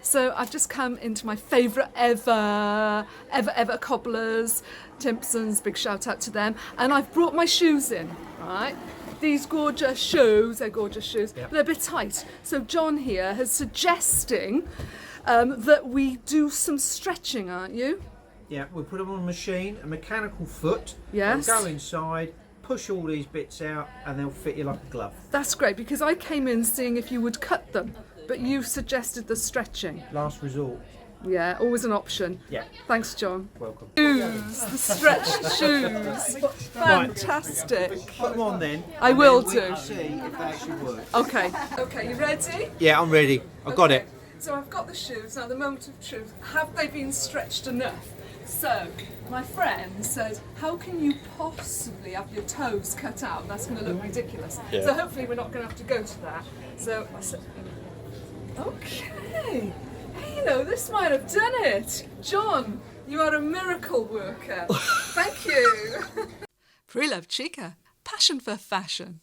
So I've just come into my favourite ever cobblers, Timpson's, big shout out to them. And I've brought my shoes in, right? These gorgeous shoes, they're gorgeous shoes, but they're a bit tight. So John here is suggesting that we do some stretching, aren't you? Yeah, we'll put them on a machine, a mechanical foot. Yes. They'll go inside, push all these bits out, and they'll fit you like a glove. That's great, because I came in seeing if you would cut them, but you suggested the stretching. Last resort. Yeah, always an option. Yeah. Thanks, John. Welcome. Shoes, the stretched shoes. Fantastic. Put them on then. I and will then do. We'll see if they actually work. Okay. Okay, you ready? Yeah, I'm ready. I've got it. So I've got the shoes. Now, the moment of truth. Have they been stretched enough? So, my friend said, how can you possibly have your toes cut out? That's going to look ridiculous. Yeah. So hopefully we're not going to have to go to that. So I said, okay. Hey, you know, this might have done it. John, you are a miracle worker. Thank you. Preloved Chica, passion for fashion.